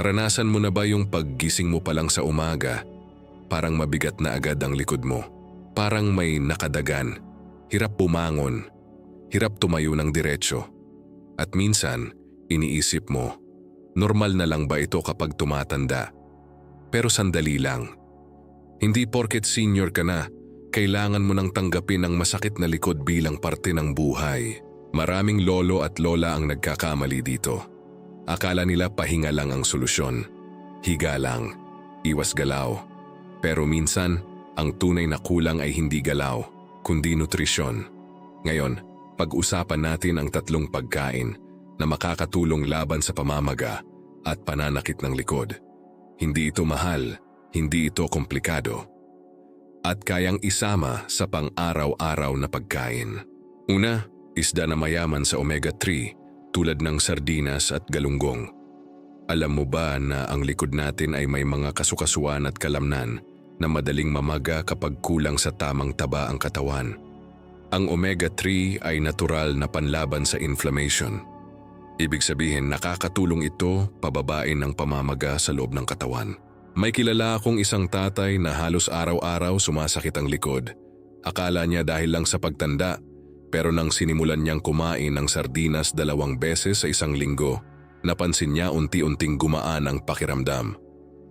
Naranasan mo na ba yung paggising mo pa lang sa umaga, parang mabigat na agad ang likod mo? Parang may nakadagan, hirap bumangon, hirap tumayo ng diretsyo. At minsan, iniisip mo, normal na lang ba ito kapag tumatanda? Pero sandali lang. Hindi porket senior ka na, kailangan mo nang tanggapin ang masakit na likod bilang parte ng buhay. Maraming lolo at lola ang nagkakamali dito. Akala nila pahinga lang ang solusyon. Higa lang, iwas galaw. Pero minsan, ang tunay na kulang ay hindi galaw, kundi nutrisyon. Ngayon, pag-usapan natin ang 3 pagkain na makakatulong laban sa pamamaga at pananakit ng likod. Hindi ito mahal, hindi ito komplikado. At kayang isama sa pang-araw-araw na pagkain. Una, isda na mayaman sa omega-3 tulad ng sardinas at galunggong. Alam mo ba na ang likod natin ay may mga kasukasuan at kalamnan na madaling mamaga kapag kulang sa tamang taba ang katawan? Ang omega-3 ay natural na panlaban sa inflammation. Ibig sabihin nakakatulong ito pababain ng pamamaga sa loob ng katawan. May kilala akong isang tatay na halos araw-araw sumasakit ang likod. Akala niya dahil lang sa pagtanda, pero nang sinimulan niyang kumain ng sardinas 2 beses sa isang linggo, napansin niya unti-unting gumaan ang pakiramdam.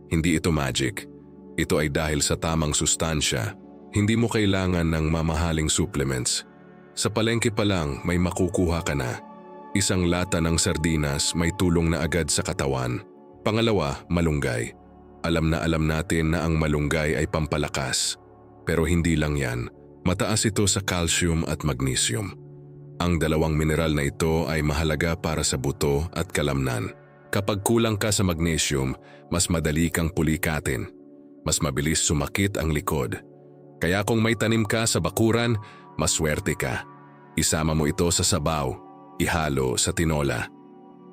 Hindi ito magic. Ito ay dahil sa tamang sustansya. Hindi mo kailangan ng mamahaling supplements. Sa palengke pa lang may makukuha ka na. Isang lata ng sardinas may tulong na agad sa katawan. Pangalawa, malunggay. Alam natin na ang malunggay ay pampalakas. Pero hindi lang yan. Mataas ito sa calcium at magnesium. Ang 2 mineral na ito ay mahalaga para sa buto at kalamnan. Kapag kulang ka sa magnesium, mas madali kang pulikatin. Mas mabilis sumakit ang likod. Kaya kung may tanim ka sa bakuran, mas swerte ka. Isama mo ito sa sabaw, ihalo sa tinola.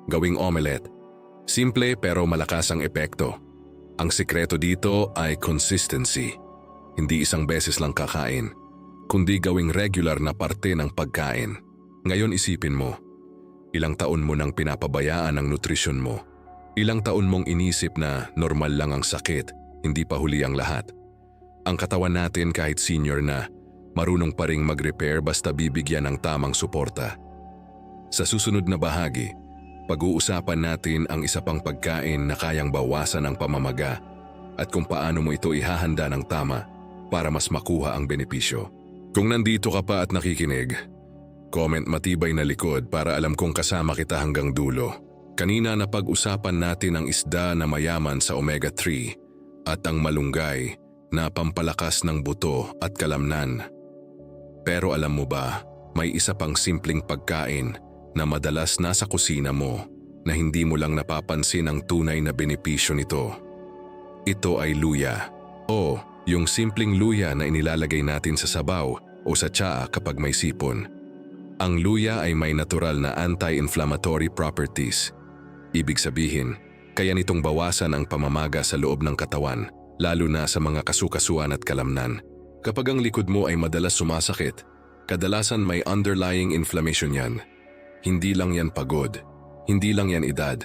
Gawing omelette. Simple pero malakas ang epekto. Ang sikreto dito ay consistency. Hindi isang beses lang kakain, kundi gawing regular na parte ng pagkain. Ngayon isipin mo, ilang taon mo nang pinapabayaan ang nutrisyon mo. Ilang taon mong inisip na normal lang ang sakit, hindi pa huli ang lahat. Ang katawan natin kahit senior na, marunong pa ring mag-repair basta bibigyan ng tamang suporta. Sa susunod na bahagi, pag-uusapan natin ang isa pang pagkain na kayang bawasan ang pamamaga at kung paano mo ito ihahanda ng tama para mas makuha ang benepisyo. Kung nandito ka pa at nakikinig, comment matibay na likod para alam kong kasama kita hanggang dulo. Kanina napag-usapan natin ang isda na mayaman sa omega-3 at ang malunggay na pampalakas ng buto at kalamnan. Pero alam mo ba, may isa pang simpleng pagkain na madalas nasa kusina mo na hindi mo lang napapansin ang tunay na benepisyo nito. Ito ay luya. O yung simpleng luya na inilalagay natin sa sabaw o sa tsaa kapag may sipon. Ang luya ay may natural na anti-inflammatory properties. Ibig sabihin, kaya nitong bawasan ang pamamaga sa loob ng katawan, lalo na sa mga kasukasuan at kalamnan. Kapag ang likod mo ay madalas sumasakit, kadalasan may underlying inflammation yan. Hindi lang yan pagod, hindi lang yan edad.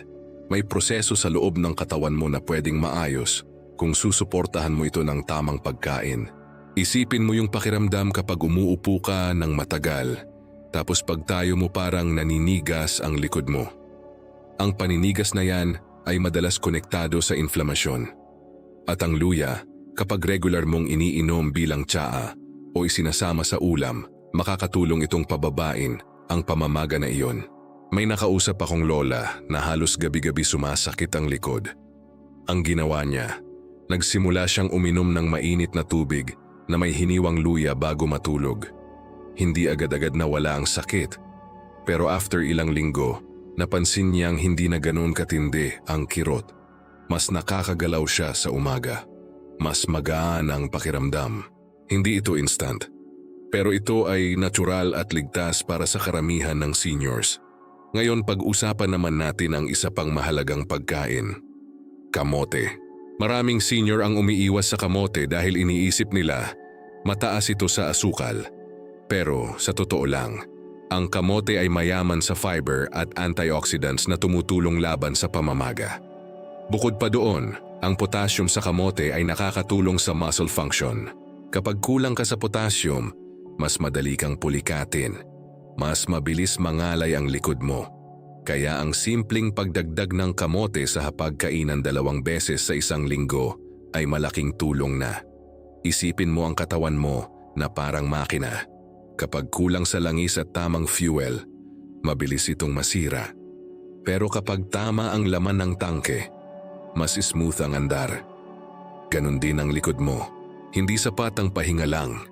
May proseso sa loob ng katawan mo na pwedeng maayos kung susuportahan mo ito ng tamang pagkain. Isipin mo yung pakiramdam kapag umuupo ka ng matagal, tapos pagtayo mo parang naninigas ang likod mo. Ang paninigas na yan ay madalas konektado sa inflamasyon. At ang luya, kapag regular mong iniinom bilang tsaa o isinasama sa ulam, makakatulong itong pababain ang pamamaga na iyon. May nakausap akong lola na halos gabi-gabi sumasakit ang likod. Ang ginawa niya, nagsimula siyang uminom ng mainit na tubig na may hiniwang luya bago matulog. Hindi agad-agad nawala ang sakit, pero after ilang linggo, napansin niyang hindi na ganoon katindi ang kirot. Mas nakakagalaw siya sa umaga. Mas magaan ang pakiramdam. Hindi ito instant, pero ito ay natural at ligtas para sa karamihan ng seniors. Ngayon pag-usapan naman natin ang isa pang mahalagang pagkain. Kamote. Maraming senior ang umiiwas sa kamote dahil iniisip nila mataas ito sa asukal. Pero sa totoo lang, ang kamote ay mayaman sa fiber at antioxidants na tumutulong laban sa pamamaga. Bukod pa doon, ang potassium sa kamote ay nakakatulong sa muscle function. Kapag kulang ka sa potassium, mas madali kang pulikatin. Mas mabilis mangalay ang likod mo. Kaya ang simpleng pagdagdag ng kamote sa hapagkainan 2 beses sa isang linggo ay malaking tulong na. Isipin mo ang katawan mo na parang makina. Kapag kulang sa langis at tamang fuel, mabilis itong masira. Pero kapag tama ang laman ng tangke, mas smooth ang andar. Ganon din ang likod mo. Hindi sapat ang pahinga lang.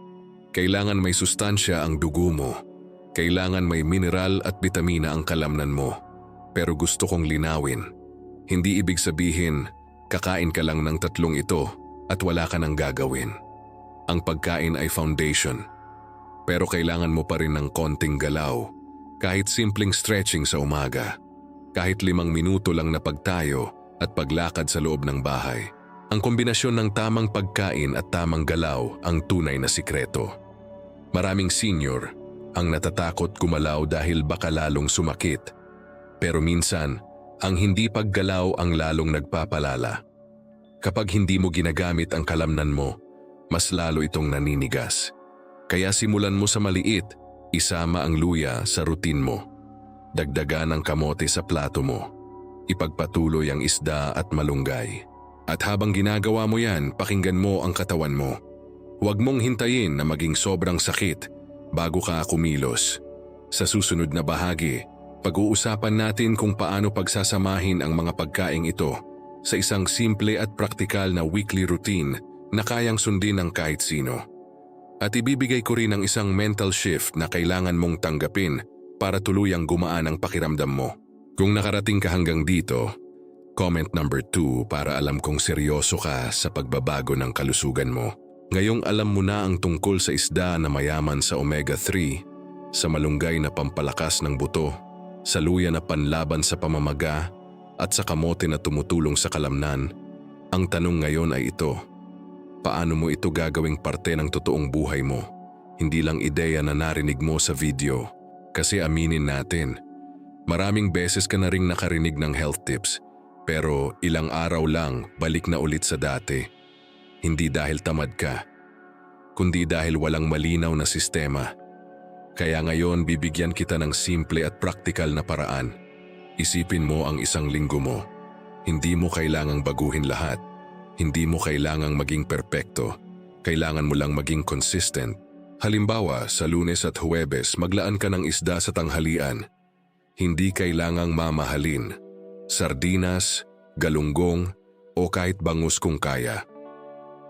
Kailangan may sustansya ang dugo mo. Kailangan may mineral at bitamina ang kalamnan mo. Pero gusto kong linawin. Hindi ibig sabihin, kakain ka lang ng 3 ito at wala ka nang gagawin. Ang pagkain ay foundation. Pero kailangan mo pa rin ng konting galaw. Kahit simpleng stretching sa umaga. Kahit 5 minuto lang na pagtayo at paglakad sa loob ng bahay. Ang kombinasyon ng tamang pagkain at tamang galaw ang tunay na sikreto. Maraming senior ang natatakot gumalaw dahil baka lalong sumakit. Pero minsan, ang hindi paggalaw ang lalong nagpapalala. Kapag hindi mo ginagamit ang kalamnan mo, mas lalo itong naninigas. Kaya simulan mo sa maliit, isama ang luya sa routine mo. Dagdagan ang kamote sa plato mo. Ipagpatuloy ang isda at malunggay. At habang ginagawa mo yan, pakinggan mo ang katawan mo. Huwag mong hintayin na maging sobrang sakit bago ka kumilos. Sa susunod na bahagi, pag-uusapan natin kung paano pagsasamahin ang mga pagkaing ito sa isang simple at praktikal na weekly routine na kayang sundin ng kahit sino. At ibibigay ko rin ang isang mental shift na kailangan mong tanggapin para tuluyang gumaan ang pakiramdam mo. Kung nakarating ka hanggang dito, comment number 2 para alam kong seryoso ka sa pagbabago ng kalusugan mo. Ngayong alam mo na ang tungkol sa isda na mayaman sa omega-3, sa malunggay na pampalakas ng buto, sa luya na panlaban sa pamamaga, at sa kamote na tumutulong sa kalamnan, ang tanong ngayon ay ito. Paano mo ito gagawing parte ng totoong buhay mo? Hindi lang ideya na narinig mo sa video. Kasi aminin natin, maraming beses ka na ring nakarinig ng health tips, pero ilang araw lang balik na ulit sa dati. Hindi dahil tamad ka, kundi dahil walang malinaw na sistema. Kaya ngayon bibigyan kita ng simple at praktikal na paraan. Isipin mo ang isang linggo mo. Hindi mo kailangang baguhin lahat. Hindi mo kailangang maging perpekto. Kailangan mo lang maging consistent. Halimbawa, sa Lunes at Huwebes maglaan ka ng isda sa tanghalian. Hindi kailangang mamahalin. Sardinas, galunggong, o kahit bangus kung kaya.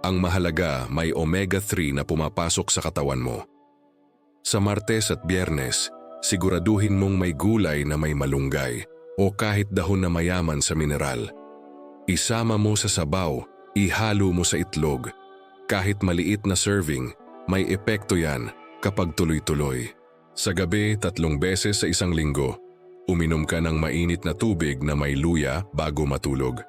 Ang mahalaga, may omega-3 na pumapasok sa katawan mo. Sa Martes at Biyernes, siguraduhin mong may gulay na may malunggay o kahit dahon na mayaman sa mineral. Isama mo sa sabaw, ihalo mo sa itlog. Kahit maliit na serving, may epekto yan kapag tuloy-tuloy. Sa gabi, 3 beses sa isang linggo, uminom ka ng mainit na tubig na may luya bago matulog.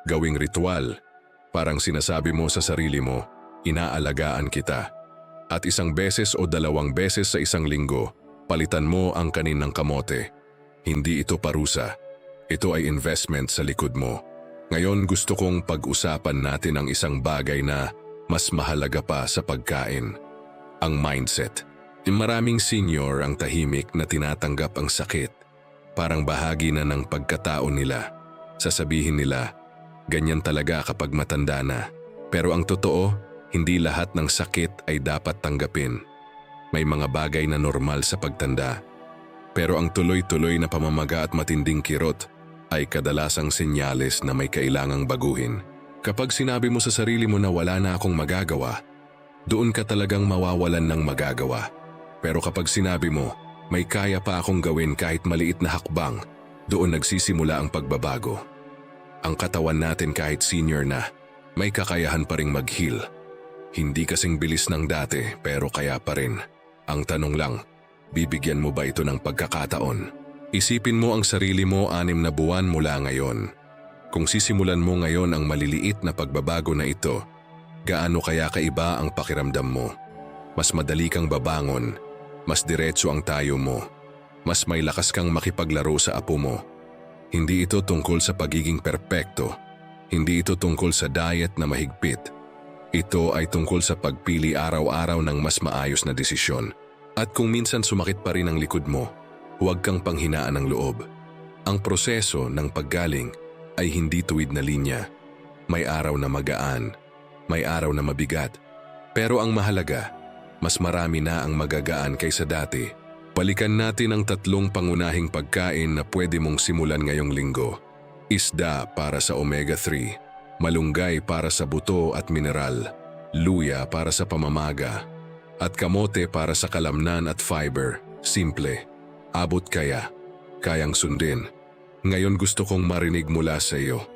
Gawing ritual, parang sinasabi mo sa sarili mo, inaalagaan kita. At 1 beses o 2 beses sa isang linggo, palitan mo ang kanin ng kamote. Hindi ito parusa. Ito ay investment sa likod mo. Ngayon gusto kong pag-usapan natin ang isang bagay na mas mahalaga pa sa pagkain. Ang mindset. Maraming senior ang tahimik na tinatanggap ang sakit. Parang bahagi na ng pagkatao nila. Sasabihin nila, ganyan talaga kapag matanda na. Pero ang totoo, hindi lahat ng sakit ay dapat tanggapin. May mga bagay na normal sa pagtanda. Pero ang tuloy-tuloy na pamamaga at matinding kirot ay kadalasang senyales na may kailangang baguhin. Kapag sinabi mo sa sarili mo na wala na akong magagawa, doon ka talagang mawawalan ng magagawa. Pero kapag sinabi mo, may kaya pa akong gawin kahit maliit na hakbang, doon nagsisimula ang pagbabago. Ang katawan natin kahit senior na, may kakayahan pa ring mag-heal. Hindi kasing bilis ng dati pero kaya pa rin. Ang tanong lang, bibigyan mo ba ito ng pagkakataon? Isipin mo ang sarili mo 6 na buwan mula ngayon. Kung sisimulan mo ngayon ang maliliit na pagbabago na ito, gaano kaya kaiba ang pakiramdam mo? Mas madali kang babangon, mas diretso ang tayo mo, mas may lakas kang makipaglaro sa apo mo. Hindi ito tungkol sa pagiging perpekto, Hindi ito tungkol sa diet na mahigpit. Ito ay tungkol sa pagpili araw-araw ng mas maayos na desisyon. At kung minsan sumakit pa rin ang likod mo, huwag kang panghinaan ng loob. Ang proseso ng paggaling ay hindi tuwid na linya. May araw na magaan, may araw na mabigat. Pero ang mahalaga, mas marami na ang magagaan kaysa dati. Balikan natin ang 3 pangunahing pagkain na pwede mong simulan ngayong linggo. Isda para sa omega-3, malunggay para sa buto at mineral, luya para sa pamamaga, at kamote para sa kalamnan at fiber. Simple. Abot kaya. Kayang sundin. Ngayon gusto kong marinig mula sa iyo.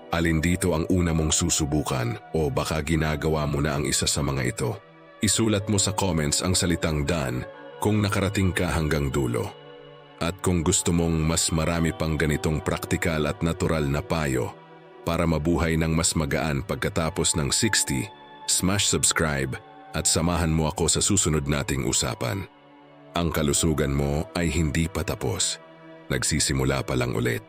Alin dito ang una mong susubukan o baka ginagawa mo na ang isa sa mga ito? Isulat mo sa comments ang salitang done kung nakarating ka hanggang dulo. At kung gusto mong mas marami pang ganitong praktikal at natural na payo para mabuhay ng mas magaan pagkatapos ng 60, smash subscribe at samahan mo ako sa susunod nating usapan. Ang kalusugan mo ay hindi pa tapos. Nagsisimula pa lang ulit.